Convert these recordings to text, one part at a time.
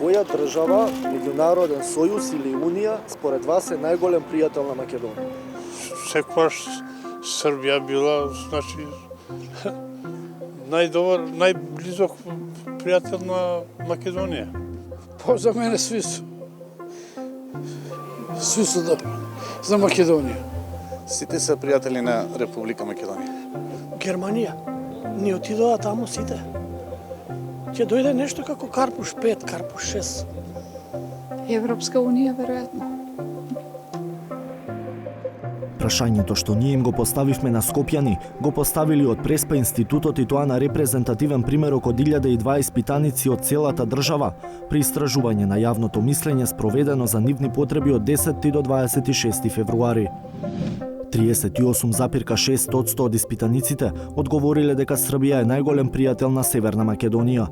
Која држава, меѓународен сојуз или унија според вас е најголем пријател на Македонија? Секогаш Србија била, значи, најдобар, најблизок пријател на Македонија. За мене сви су. Сви су добри. За Македонија. Сите се пријатели на Република Македонија. Германија. Ни отидоа таму сите. Ќе дојде нешто како Карпуш 5, Карпуш 6. Европска унија, веројатно. Прашањето што ние им го поставивме на Скопјани, го поставили од Преспа институтот и тоа на репрезентативен примерок од 1002 испитаници од целата држава при истражување на јавното мислење спроведено за нивни потреби од 10 до 26 февруари. 38,6% од испитаниците одговориле дека Србија е најголем пријател на Северна Македонија.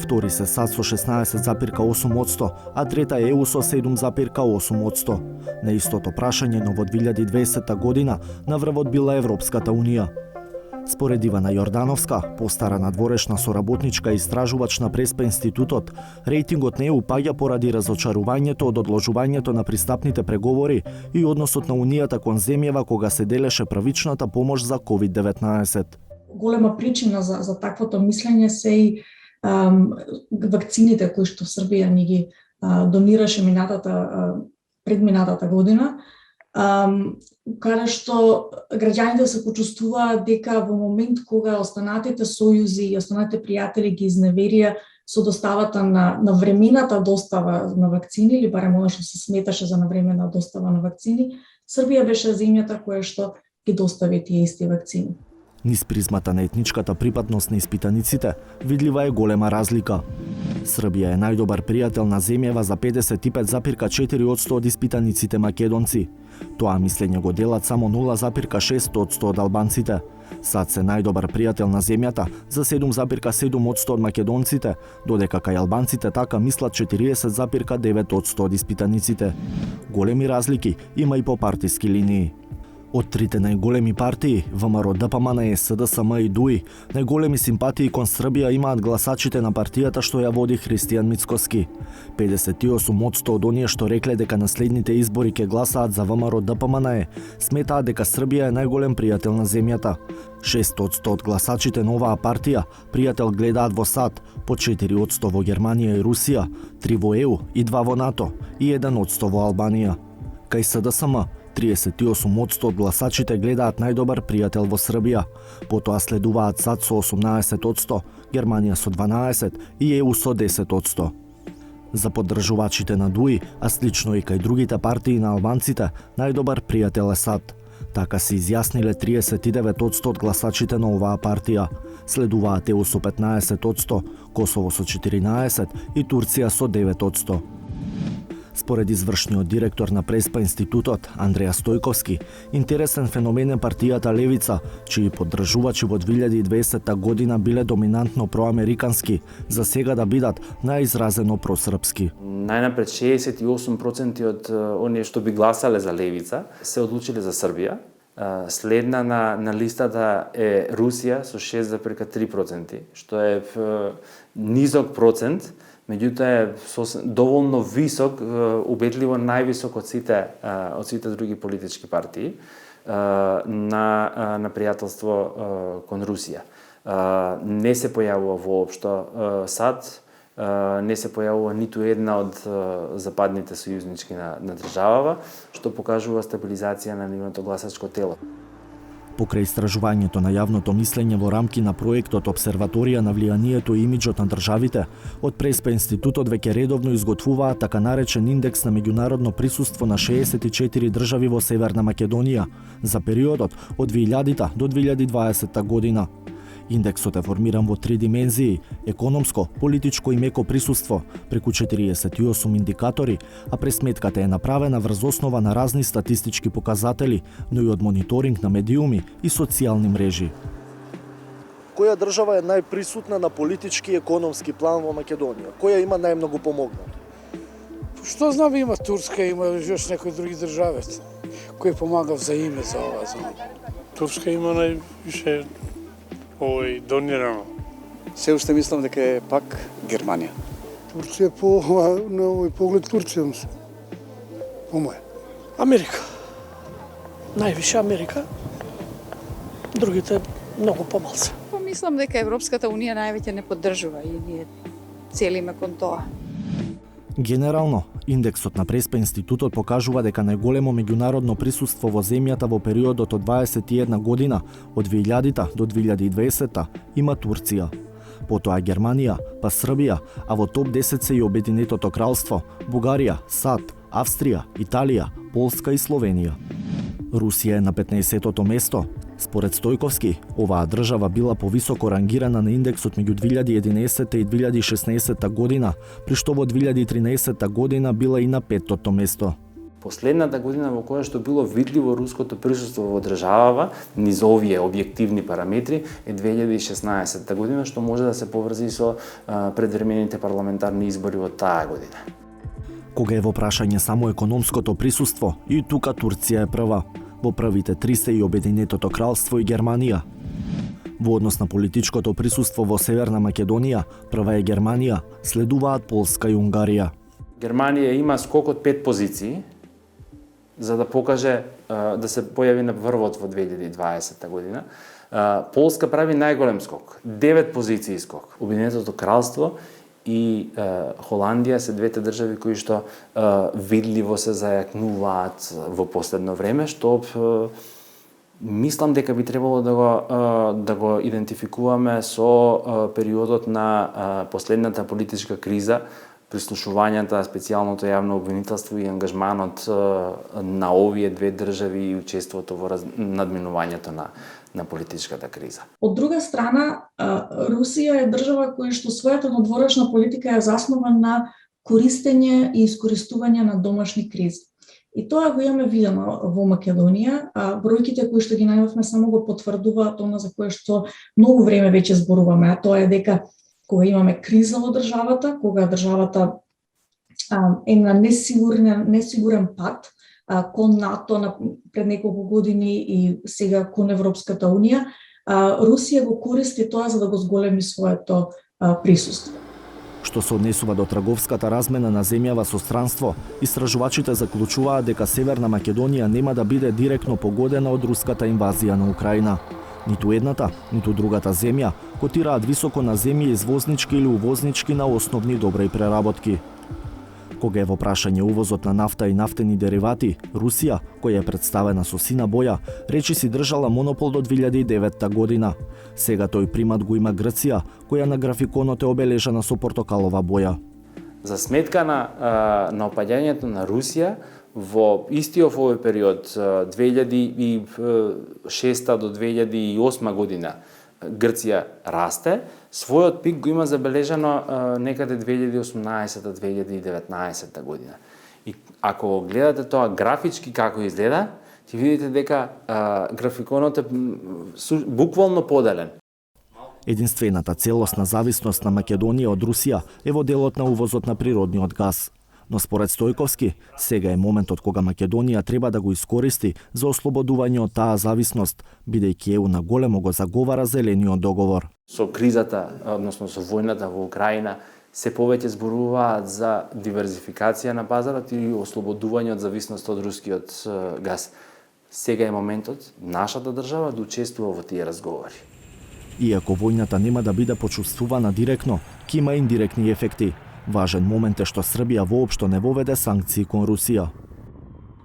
Втори се САД со 16,8%, а трета е ЕУ со 7,8%. На истото прашање, но во 2020 година наврвот била Европската унија. Според Ивана Јордановска, постара надворешна соработничка и истражувач на Преспа институтот, рейтингот на ЕУ паѓа поради разочарувањето од одложувањето на пристапните преговори и односот на Унијата кон земјава кога се делеше првичната помош за COVID-19. Голема причина за таквото мислење се и вакцините кои што Србија ни ги донираше предминатата година, каде што граѓаните се почувствуваат дека во момент кога останатите сојузи и останатите пријатели ги изневерија со доставата на времената достава на вакцини, или барем она што се сметаше за навремена достава на вакцини, Србија беше земјата која што ги достави тие исти вакцини. Низ призмата на етничката припадност на испитаниците, видлива е голема разлика. Србија е најдобар пријател на земјава за 55,4% од испитаниците македонци. Тоа мислење го делат само 0,6% од албанците. САД се најдобар пријател на земјата за 7,7% од македонците, додека кај албанците така мислат 40,9% од испитаниците. Големи разлики има и по партиски линии. Од трите најголеми партии, ВМРО, ДПМН, СДСМ и ДУИ, најголеми симпатии кон Србија имаат гласачите на партијата што ја води Христијан Мицкоски. 58% од оние што рекле дека на следните избори ќе гласаат за ВМРО ДПМН, сметаат дека Србија е најголем пријател на земјата. 6% од гласачите на оваа партија пријател гледаат во САД, по 4% во Германија и Русија, 3% во ЕУ и 2% во НАТО и 1% во Албанија. Кај СДСМ 38% од гласачите гледаат најдобар пријател во Србија, потоа следуваат САД со 18%, Германија со 12% и ЕУ со 10%. За поддржувачите на ДУИ, а слично и кај другите партии на албанците, најдобар пријател е САД. Така се изјасниле 39% од гласачите на оваа партија. Следуваат ЕУ со 15%, Косово со 14% и Турција со 9%. Според извршниот директор на Преспа институтот, Андреја Стојковски, интересен феномен е партијата Левица, чии поддржувачи во 2020 година биле доминантно проамерикански, за сега да бидат најизразено просрпски. Најнапред 68% од оние што би гласале за Левица се одлучиле за Србија. Следна на листата е Русија со 6,3%, што е низок процент, меѓутоа е доволно висок, убедливо највисок од сите други политички партии на пријателство кон Русија. Не се појавува воопшто САД, не се појавува ниту една од западните сојузнички на државава, што покажува стабилизација на нивното гласачко тело. Покрај истражувањето на јавното мислење во рамки на проектот Обсерваторија на влијанието и имиџот на државите, од Преспа институтот веќе редовно изготвуваат така наречен индекс на меѓународно присуство на 64 држави во Северна Македонија за периодот од 2000 до 2020 година. Индексот е формиран во 3 димензии – економско, политичко и меко присуство, преку 48 индикатори, а пресметката е направена врз основа на разни статистички показатели, но и од мониторинг на медиуми и социјални мрежи. Која држава е најприсутна на политички и економски план во Македонија? Која има најмногу помогнато? Што знам, има Турска, има још некои други држави кои помага взаиме за ова зона. Турска има највише донирано. Се уште мислам дека е пак Германија. Турција на овој поглед Турција мислам. По мој. Америка. Највише Америка. Другите многу помалце. Мислам дека Европската унија највеќе не поддржува и ние целиме кон тоа. Генерално, индексот на Преспа институтот покажува дека најголемо меѓународно присуство во земјата во периодот од 21 година, од 2000 до 2020 има Турција. Потоа Германија, па Србија, а во топ 10 се и Обединетото кралство, Бугарија, САД, Австрија, Италија, Полска и Словенија. Русија е на 15-тото место. Според Стојковски, оваа држава била повисоко рангирана на индексот меѓу 2011 и 2016 година, при што во 2013 година била и на 5-тото место. Последната година во која што било видливо руското присуство во државава низ овие објективни параметри е 2016 година, што може да се поврзи со предвремените парламентарни избори во таа година. Кога е во прашање само економското присуство, и тука Турција е прва. Во првите три се и Обединетото кралство и Германија. Во однос на политичкото присуство во Северна Македонија, прва е Германија, следуваат Полска и Унгарија. Германија има скок од 5 позиции, за да покаже да се појави на врвот во 2020 година. Полска прави најголем скок, 9 позиции скок. Обединетото кралство и Холандија се двете држави кои што видливо се зајакнуваат во последно време, што мислам дека би требало да го идентификуваме со периодот на последната политичка криза, прислушувањата, специјалното јавно обвинителство и ангажманот на овие две држави и учеството во надминувањето на политичката криза. Од друга страна, Русија е држава која што својата надворешна политика е заснова на користење и искористување на домашни кризи. И тоа го имаме видено во Македонија, бројките кои што ги најавме само го потврдуваат она за кое што многу време веќе зборуваме, а тоа е дека кога имаме криза во државата, кога државата е на несигурен пат кон НАТО пред неколку години и сега кон Европската унија, Русија го користи тоа за да го зголеми своето присуство. Што се однесува до трговската размена на земјава со странство, истражувачите заклучуваат дека Северна Македонија нема да биде директно погодена од руската инвазија на Украина. Ниту едната, ниту другата земја котираат високо на земји извознички или увознички на основни добри преработки. Кога е во прашање увозот на нафта и нафтени деривати, Русија, која е представена со сина боја, речи си држала монопол до 2009 година. Сега тој примат го има Грција, која на графиконот е обележана со портокалова боја. За сметка на опаѓањето на Русија, во истиот овој период, 2006 до 2008 година, Грција расте, својот пик го има забележано некаде 2018-2019 година. И ако гледате тоа графички како изгледа, ќе видите дека графиконот е буквално поделен. Единствената целосна зависност на Македонија од Русија е во делот на увозот на природниот газ. Но според Стојковски, сега е моментот кога Македонија треба да го искористи за ослободување од таа зависност, бидејќи ЕУ на големо го заговара зелениот договор. Со кризата, односно со војната во Украина, се повеќе зборуваат за диверзификација на пазарот и ослободување од зависност од рускиот газ. Сега е моментот нашата држава да учествува во тие разговори. Иако војната нема да биде почувствувана директно, ќе има индиректни ефекти. Важен момент е што Србија воопшто не воведе санкции кон Русија.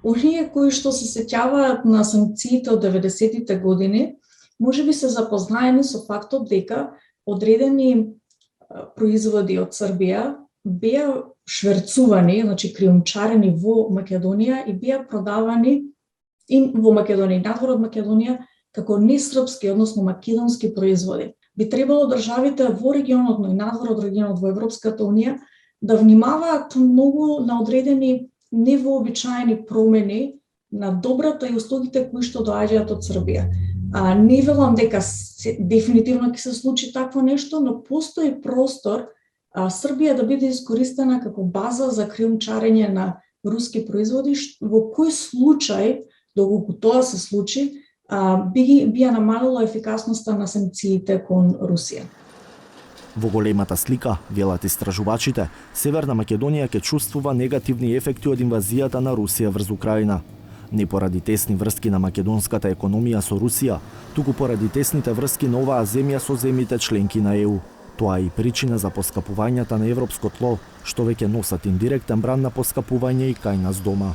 Оние кои што се сеќаваат на санкциите од 90-тите години, можеби се запознаени со фактот дека одредени производи од Србија беа шверцувани, значи криумчарени во Македонија и беа продавани и во Македонија и надвор од Македонија како несрпски, односно македонски производи. Би требало државите во регионот, но и надвор од регионот во Европската унија да внимаваат многу на одредени невообичаени промени на добрата и услугите кои што доаѓаат од Србија. Не велам дека дефинитивно ќе се случи такво нешто, но постои простор Србија да биде искористена како база за криумчарење на руски производи, во кој случај, доколку тоа се случи, би ја намалила ефикасноста на санкциите кон Русија. Во големата слика, велат истражувачите, Северна Македонија ќе чувствува негативни ефекти од инвазијата на Русија врз Украина. Не поради тесни врски на македонската економија со Русија, туку поради тесните врски на оваа земја со земјите членки на ЕУ. Тоа е и причина за поскапувањата на европско тло, што веќе носат индиректен бран на поскапување и кај нас дома.